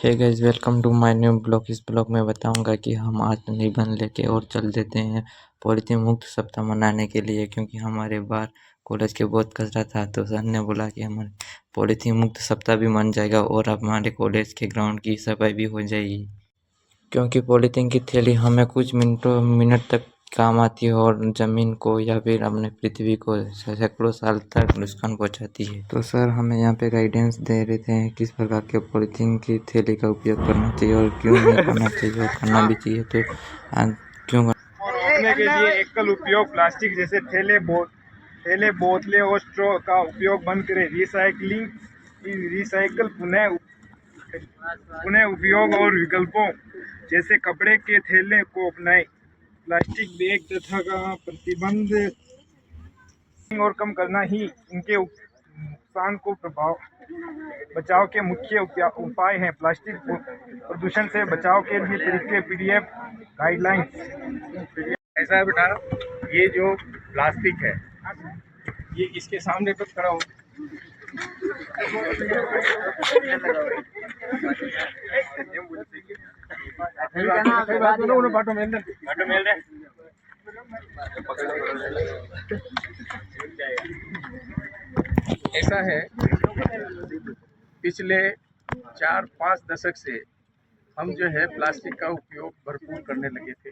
Hey guys, welcome to my new blog. इस blog में बताऊंगा कि हम आज निबंध लेके और चल देते हैं पॉलीथीन मुक्त सप्ताह मनाने के लिए, क्योंकि हमारे बाहर कॉलेज के बहुत कचरा था। तो सर ने बोला कि हमारे पॉलीथीन मुक्त सप्ताह भी मन जाएगा और अब हमारे कॉलेज के ग्राउंड की सफाई भी हो जाएगी, क्योंकि पॉलीथीन की थैली हमें कुछ मिनट तक काम आती है और ज़मीन को या फिर अपने पृथ्वी को सैकड़ों साल तक नुकसान पहुंचाती है। तो सर हमें यहाँ पे गाइडेंस दे रहे थे किस प्रकार के पॉलीथीन की थैली का उपयोग करना चाहिए और क्यों नहीं करना चाहिए और करना भी चाहिए तो क्यों रोकने के लिए एकल उपयोग प्लास्टिक जैसे थैले, बोतलें और स्ट्रॉ का उपयोग बंद करें। रिसाइकल, पुनः उपयोग और विकल्पों जैसे कपड़े के थैले को अपनाएं। प्लास्टिक बैग तथा का प्रतिबंध और कम करना ही इनके नुकसान को बचाव के मुख्य उपाय हैं। प्लास्टिक प्रदूषण से बचाव के लिए तरीके पीडीएफ गाइडलाइंस। ऐसा है बेटा, ये जो प्लास्टिक है ये इसके सामने पे खड़ा हो। ऐसा है, पिछले 4-5 दशक से हम जो है प्लास्टिक का उपयोग भरपूर करने लगे थे,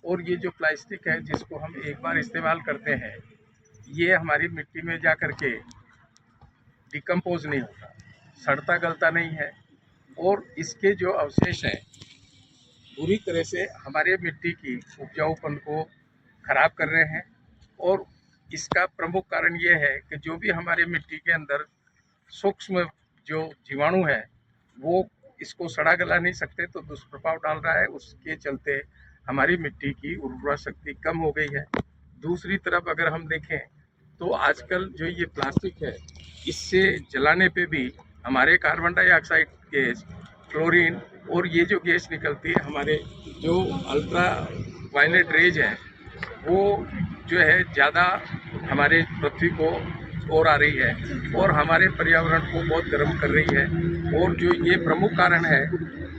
और ये जो प्लास्टिक है जिसको हम एक बार इस्तेमाल करते हैं ये हमारी मिट्टी में जा कर के डिकम्पोज नहीं होता, सड़ता गलता नहीं है, और इसके जो अवशेष हैं बुरी तरह से हमारे मिट्टी की उपजाऊपन को खराब कर रहे हैं। और इसका प्रमुख कारण ये है कि जो भी हमारे मिट्टी के अंदर सूक्ष्म जो जीवाणु है वो इसको सड़ा गला नहीं सकते, तो दुष्प्रभाव डाल रहा है। उसके चलते हमारी मिट्टी की उर्वरा शक्ति कम हो गई है। दूसरी तरफ अगर हम देखें तो आजकल जो ये प्लास्टिक है इससे जलाने पे भी हमारे कार्बन डाइऑक्साइड गैस, क्लोरीन और ये जो गैस निकलती है हमारे जो अल्ट्रा वायलेट रेज है वो जो है ज़्यादा हमारे पृथ्वी को ओर आ रही है और हमारे पर्यावरण को बहुत गर्म कर रही है। और जो ये प्रमुख कारण है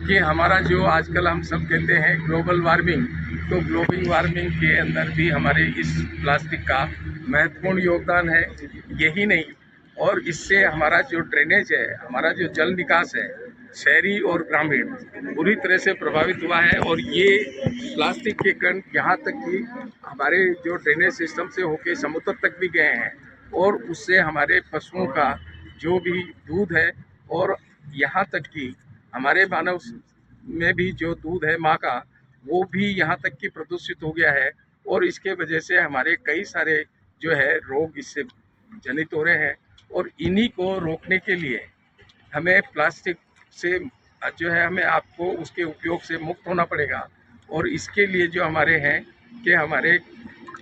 कि हमारा जो आजकल हम सब कहते हैं ग्लोबल वार्मिंग, तो ग्लोबल वार्मिंग के अंदर भी हमारे इस प्लास्टिक का महत्वपूर्ण योगदान है। यही नहीं, और इससे हमारा जो ड्रेनेज है, हमारा जो जल निकास है शहरी और ग्रामीण बुरी तरह से प्रभावित हुआ है। और ये प्लास्टिक के कण यहाँ तक कि हमारे जो ड्रेनेज सिस्टम से होके समुद्र तक भी गए हैं, और उससे हमारे पशुओं का जो भी दूध है और यहाँ तक कि हमारे मानव में भी जो दूध है माँ का, वो भी यहाँ तक कि प्रदूषित हो गया है। और इसके वजह से हमारे कई सारे जो है रोग इससे जनित हो रहे हैं। और इन्हीं को रोकने के लिए हमें प्लास्टिक से जो है हमें आपको उसके उपयोग से मुक्त होना पड़ेगा। और इसके लिए जो हमारे हैं कि हमारे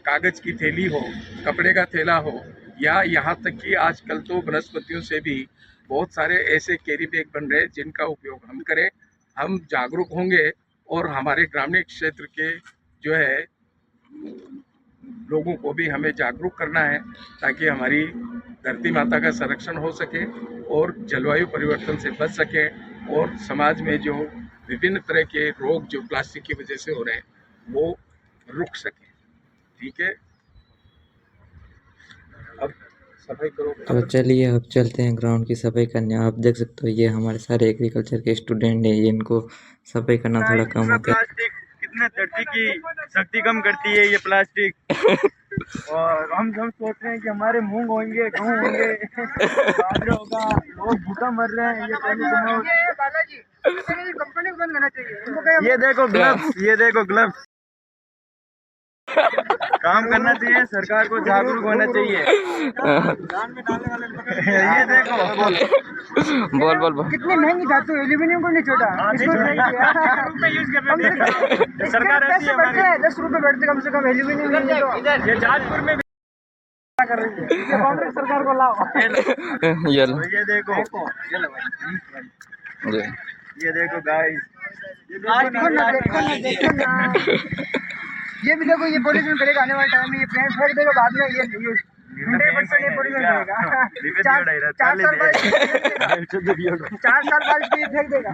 कागज़ की थैली हो, कपड़े का थैला हो, या यहाँ तक कि आजकल तो वनस्पतियों से भी बहुत सारे ऐसे कैरी बैग बन रहे हैं जिनका उपयोग हम करें। हम जागरूक होंगे और हमारे ग्रामीण क्षेत्र के जो है लोगों को भी हमें जागरूक करना है ताकि हमारी धरती माता का संरक्षण हो सके और जलवायु परिवर्तन से बच सके, और समाज में जो विभिन्न तरह के रोग जो प्लास्टिक की वजह से हो रहे हैं वो रुक सके। ठीक है, अब सफाई करो। तो चलिए अब चलते हैं ग्राउंड की सफाई करने। आप देख सकते हो ये हमारे सारे एग्रीकल्चर के स्टूडेंट हैं, इनको सफाई करना थोड़ा कम होता है। प्लास्टिक कितने धरती की शक्ति कम करती है ये प्लास्टिक। और हम सोच रहे हैं कि हमारे मूंग होंगे, गेहूं होंगे, बाजरा होगा, लोग भूखा मर रहे हैं। ये बालाजी कंपनी को बंद करना चाहिए। ये देखो ग्लव्स काम करना चाहिए, सरकार को जागरूक होना चाहिए। ये देखो बोल कितनी महंगी धातु, एल्यूमिनियम को नहीं छोड़ा, सरकार ऐसी है 10 रुपए बढ़ते कम से कम एल्यूमिनियम। ये जाजपुर में कर रही है, कांग्रेस सरकार को लाओ। ये देखो गाइस, देखो ना, ये भी देखो, ये पॉल्यूशन करेगा आने वाले टाइम में, ये पेड़ फेंक देगा बाद में, ये 100% ये पॉलीथिन रहेगा। 4 साल बाद भी फेंक देगा।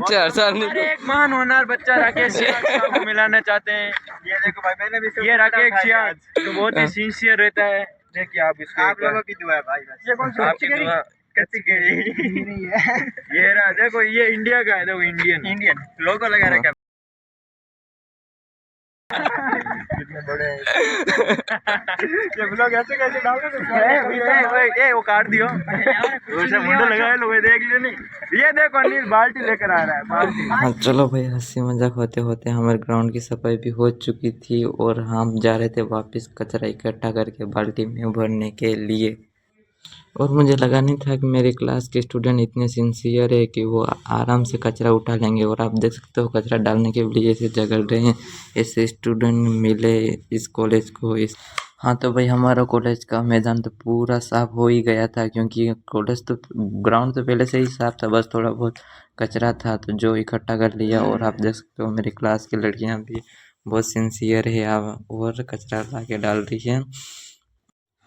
4 साल नहीं हमारे एक महान होनहार बच्चा राकेश सियाज को मिलाना चाहते हैं। ये देखो भाई, मैंने भी ये राकेश सियाज तो बहुत ही सिंसियर रहता है। देखिए आप इसको, आप लोगों की दुआ है भाई। ये कौन सी आपकी दुआ कच्ची केरी नहीं है। ये रहा, देखो ये इंडिया का है, देखो इंडियन लोगो लगा रखा है। कितने बड़े हैं। ये ब्लॉग ऐसे कैसे डालोगे? वो काट दियो उसे मुंडा लगाए लोग देख ले नहीं। ये देखो अनिल बाल्टी लेकर आ रहा है, बाल्टी। हाँ चलो भाई, हंसी मजाक होते होते हमारे ग्राउंड की सफाई भी हो चुकी थी और हम जा रहे थे वापस कचरा इकट्ठा करके बाल्टी में भरने के लिए। और मुझे लगा नहीं था कि मेरे क्लास के स्टूडेंट इतने सिंसियर है कि वो आराम से कचरा उठा लेंगे। और आप देख सकते हो कचरा डालने के लिए ऐसे झगड़ रहे हैं। ऐसे स्टूडेंट मिले इस कॉलेज को। हाँ तो भाई, हमारा कॉलेज का मैदान तो पूरा साफ़ हो ही गया था, क्योंकि कॉलेज तो ग्राउंड तो पहले से ही साफ़ था, बस थोड़ा बहुत कचरा था तो जो इकट्ठा कर लिया। और आप देख सकते हो मेरी क्लास की लड़कियाँ भी बहुत सिंसियर है और कचरा ला के डाल रही है।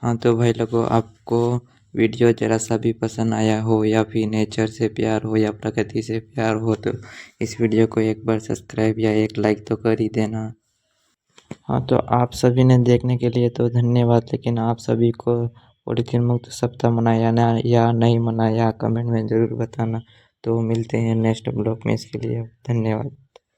हाँ तो भाई लोगों, आपको वीडियो ज़रा सा भी पसंद आया हो या फिर नेचर से प्यार हो या प्रकृति से प्यार हो तो इस वीडियो को एक बार सब्सक्राइब या एक लाइक तो कर ही देना। हाँ तो आप सभी ने देखने के लिए तो धन्यवाद, लेकिन आप सभी को पॉलीथीन मुक्त सप्ताह मनाया ना या नहीं मनाया कमेंट में ज़रूर बताना। तो मिलते हैं नेक्स्ट ब्लॉग में, इसके लिए धन्यवाद।